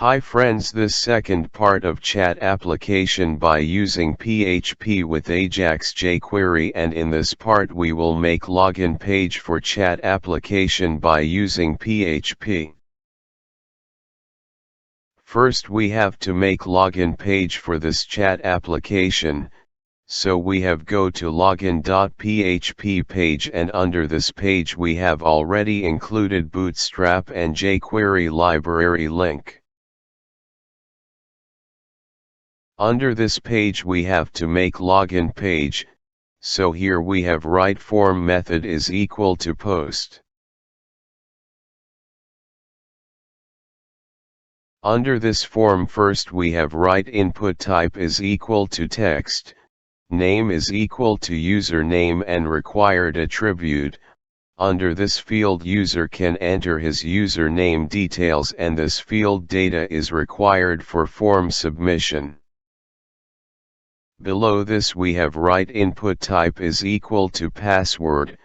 Hi friends, this second part of chat application by using PHP with Ajax jQuery, and in this part we will make login page for chat application by using PHP. First we have to make login page for this chat application, so we have go to login.php page, and under this page we have already included Bootstrap and jQuery library link. Under this page we have to make login page, so here we have write form method is equal to post. Under this form first we have write input type is equal to text, name is equal to username and required attribute. Under this field user can enter his username details, and this field data is required for form submission. Below this we have write input type is equal to password,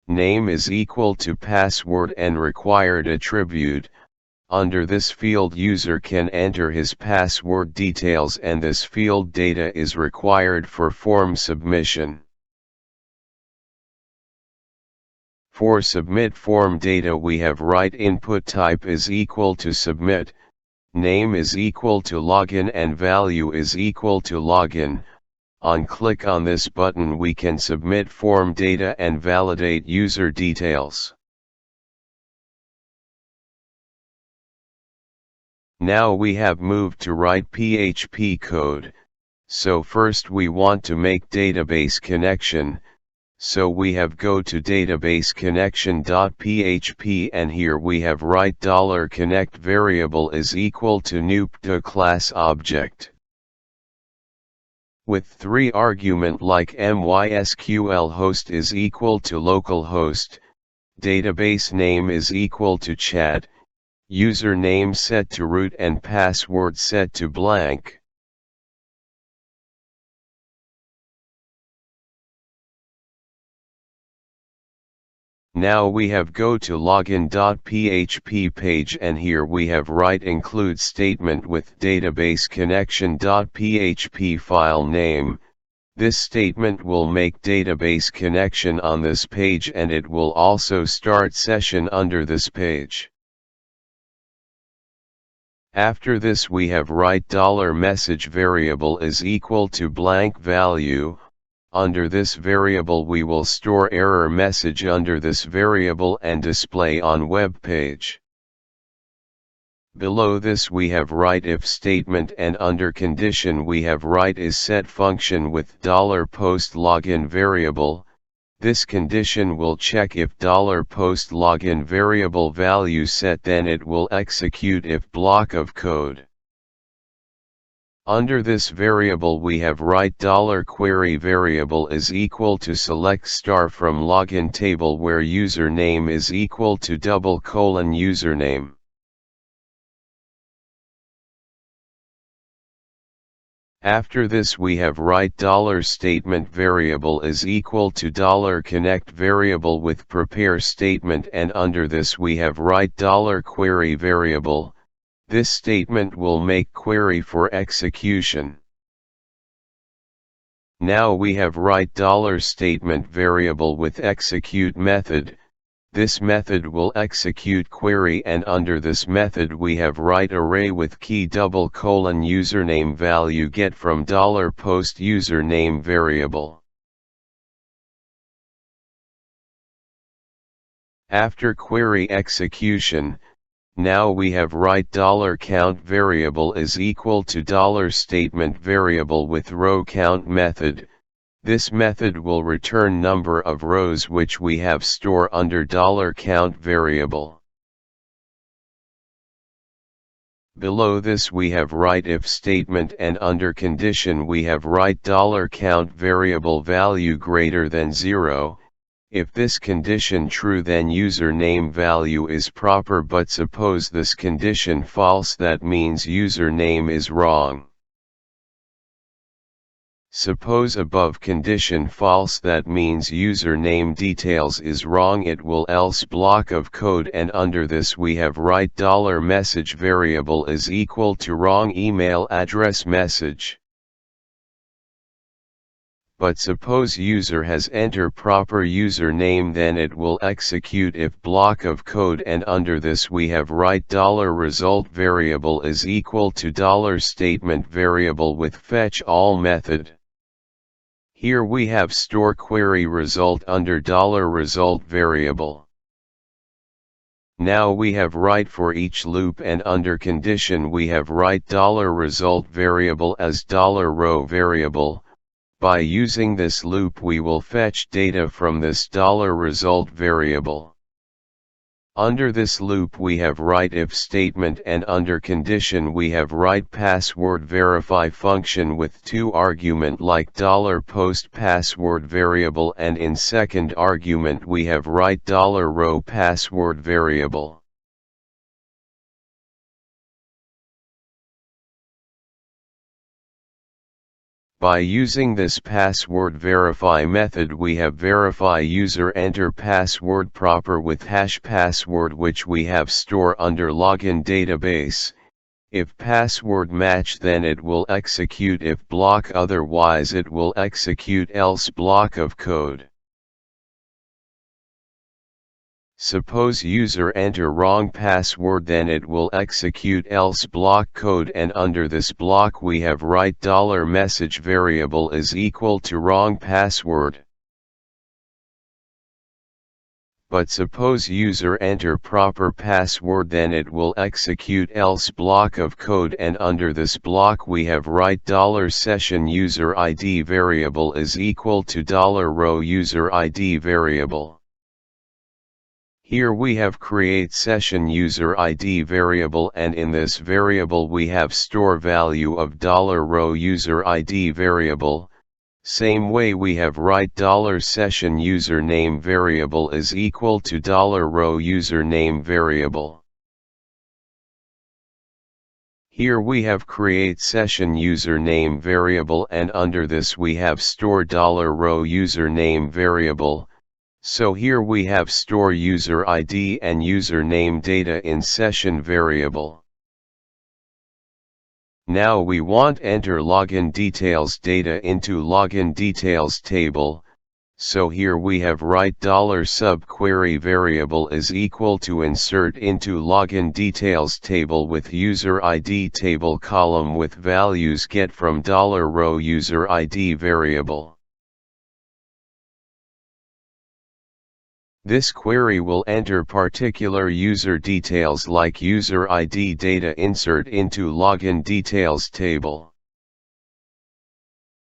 name is equal to password and required attribute. Under this field user can enter his password details, and this field data is required for form submission. For submit form data we have write input type is equal to submit, name is equal to login and value is equal to login. On click on this button we can submit form data and validate user details. Now we have moved to write PHP code, so first we want to make database connection, so we have go to database connection.php, and here we have write $connect variable is equal to new class object. With 3 argument like MySQL host is equal to localhost, database name is equal to chat, username set to root and password set to blank. Now we have go to login.php page, and here we have write include statement with database connection.php file name. This statement will make database connection on this page, and it will also start session under this page. After this we have write $message variable is equal to blank value. Under this variable we will store error message under this variable and display on web page. Below this we have write if statement, and under condition we have write is set function with $post login variable. This condition will check if $post login variable value set, then it will execute if block of code. Under this variable we have write $query variable is equal to select star from login table where username is equal to :username. After this we have write $statement variable is equal to $connect variable with prepare statement, and under this we have write $query variable. This statement will make query for execution. Now we have write $statement variable with execute method. This method will execute query, and under this method we have write array with key : username value get from $post username variable. After query execution, now we have write $count variable is equal to $statement variable with row count method. This method will return number of rows which we have store under $count variable. Below this we have write if statement, and under condition we have write $count variable value greater than 0. If this condition true then username value is proper, but suppose this condition false, that means username is wrong. Suppose above condition false, that means username details is wrong, it will else block of code, and under this we have write $message variable is equal to wrong email address message. But suppose user has enter proper username, then it will execute if block of code, and under this we have write $result variable is equal to $statement variable with fetch all method. Here we have store query result under $result variable. Now we have write for each loop, and under condition we have write $result variable as $row variable. By using this loop we will fetch data from this $result variable. Under this loop we have write if statement, and under condition we have write password verify function with 2 argument like $post password variable, and in second argument we have write $row password variable. By using this password verify method we have verify user enter password proper with hash password, which we have store under login database. If password match then it will execute, if block otherwise it will execute else block of code. Suppose user enter wrong password, then it will execute else block code, and under this block we have write $message variable is equal to wrong password. But suppose user enter proper password, then it will execute else block of code, and under this block we have write $session user ID variable is equal to $row user ID variable. Here we have create session user ID variable, and in this variable we have store value of $row user ID variable. Same way we have write $session username variable is equal to $row username variable. Here we have create session username variable, and under this we have store $row username variable. So here we have store user ID and username data in session variable. Now we want enter login details data into login details table, so here we have write $subquery variable is equal to insert into login details table with user ID table column with values get from $row user ID variable. This query will enter particular user details like user ID data insert into login details table.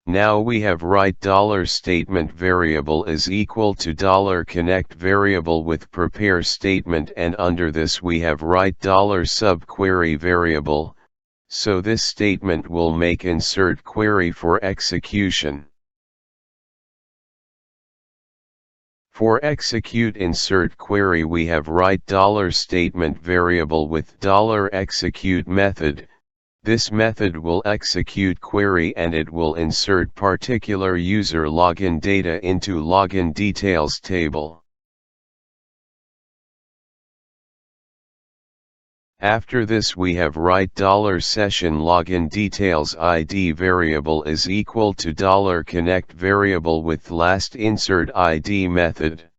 Now we have write $statement variable is equal to $connect variable with prepare statement, and under this we have write $subquery variable, so this statement will make insert query for execution. For execute insert query we have write $statement variable with $execute method. This method will execute query and it will insert particular user login data into login details table. After this we have write $session login details ID variable is equal to $connect variable with last insert ID method.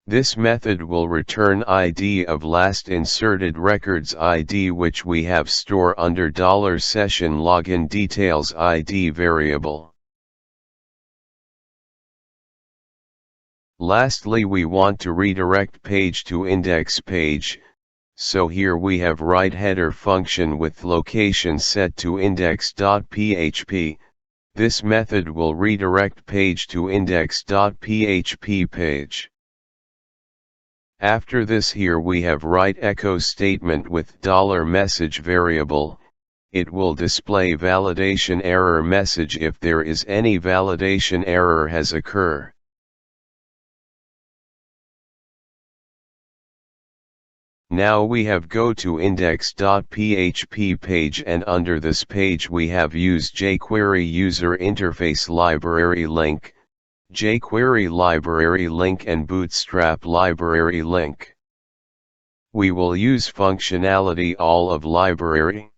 This method will return ID of last inserted records ID, which we have store under $session login details ID variable. Lastly, we want to redirect page to index page. So here we have write header function with location set to index.php. This method will redirect page to index.php page. After this here we have write echo statement with $message variable. It will display validation error message if there is any validation error has occurred. Now we have go to index.php page, and under this page we have use jQuery user interface library link, jQuery library link and Bootstrap library link. We will use functionality all of library.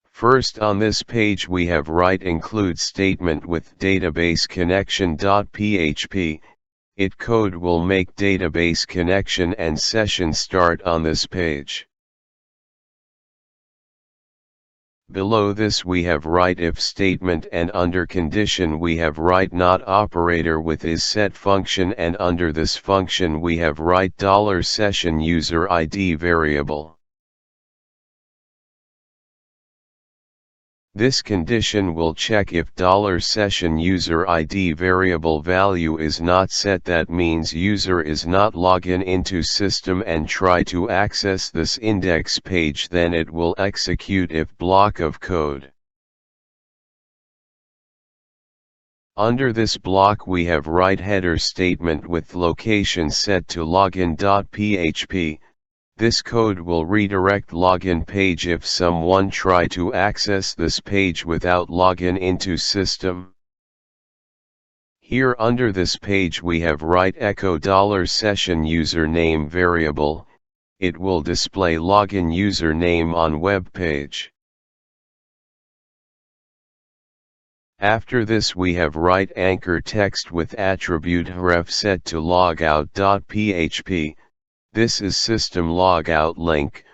First on this page we have write include statement with database connection.php. It code will make database connection and session start on this page. Below this we have write if statement, and under condition we have write not operator with is set function, and under this function we have write $session user ID variable. This condition will check if $session user ID variable value is not set, that means user is not login into system and try to access this index page, then it will execute if block of code. Under this block we have write header statement with location set to login.php. This code will redirect login page if someone try to access this page without login into system. Here under this page we have write echo $session username variable. It will display login username on web page. After this we have write anchor text with attribute href set to logout.php. This is system logout link.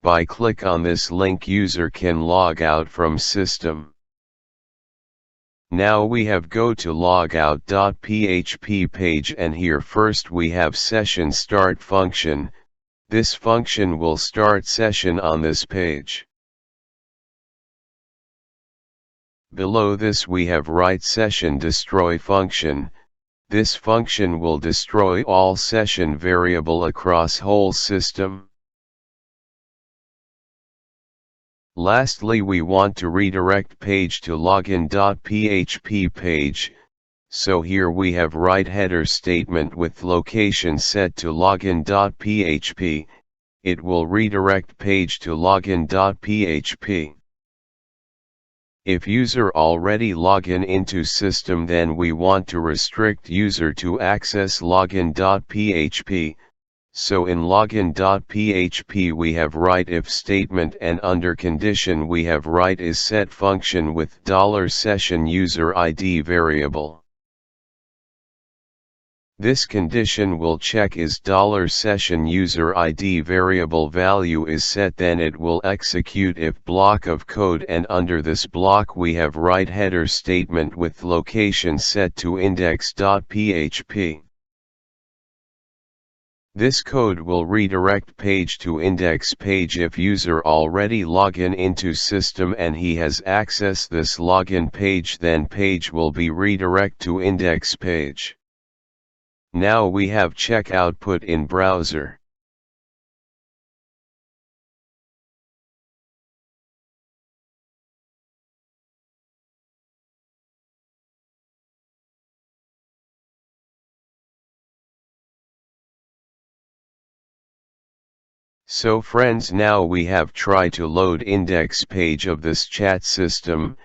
By click on this link user can log out from system. Now we have go to logout.php page, and here first we have session start function. This function will start session on this page. Below this we have write session destroy function. This function will destroy all session variable across whole system. Lastly we want to redirect page to login.php page, so here we have write header statement with location set to login.php. It will redirect page to login.php. If user already login into system, then we want to restrict user to access login.php. So in login.php we have write if statement, and under condition we have write is set function with $session user ID variable. This condition will check is $session user ID variable value is set, then it will execute if block of code, and under this block we have write header statement with location set to index.php. This code will redirect page to index page if user already login into system and he has accessed this login page, then page will be redirect to index page. Now we have check output in browser. So friends, now we have tried to load index page of this chat system.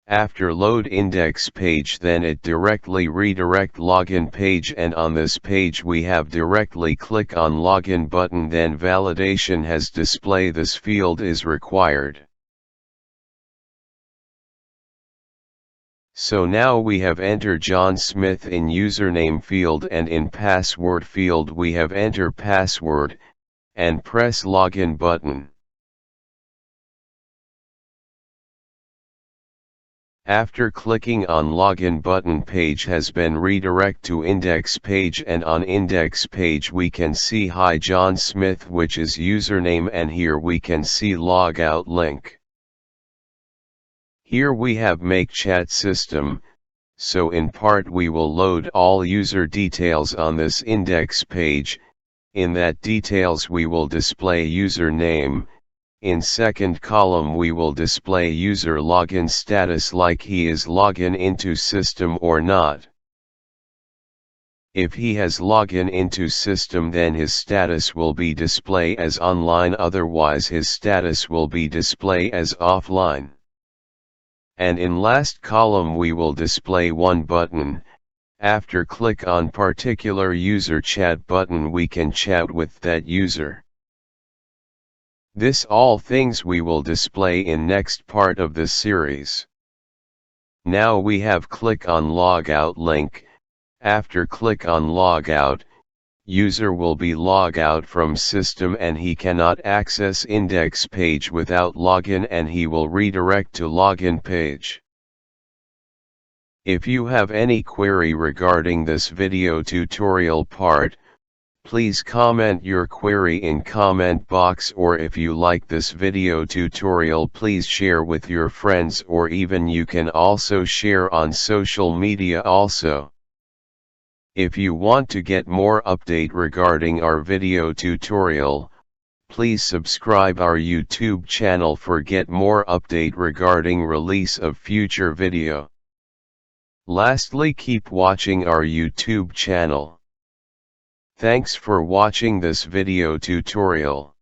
After load index page, then it directly redirect login page, and on this page we have directly click on login button, then validation has display this field is required. So now we have enter John Smith in username field, and in password field we have enter password, and press login button. After clicking on login button, page has been redirect to index page, and on index page we can see hi John Smith, which is username, and here we can see logout link. Here we have make chat system, so in part we will load all user details on this index page. In that details we will display username. In second column we will display user login status, like he is login into system or not. If he has login into system, then his status will be display as online, otherwise his status will be display as offline. And in last column we will display one button. After click on particular user chat button, we can chat with that user. This all things we will display in next part of the series. Now we have click on logout link. After click on logout, user will be log out from system and he cannot access index page without login, and he will redirect to login page. If you have any query regarding this video tutorial part, please comment your query in comment box, or if you like this video tutorial, please share with your friends, or even you can also share on social media also. If you want to get more update regarding our video tutorial, please subscribe our YouTube channel for get more update regarding release of future video. Lastly, keep watching our YouTube channel. Thanks for watching this video tutorial.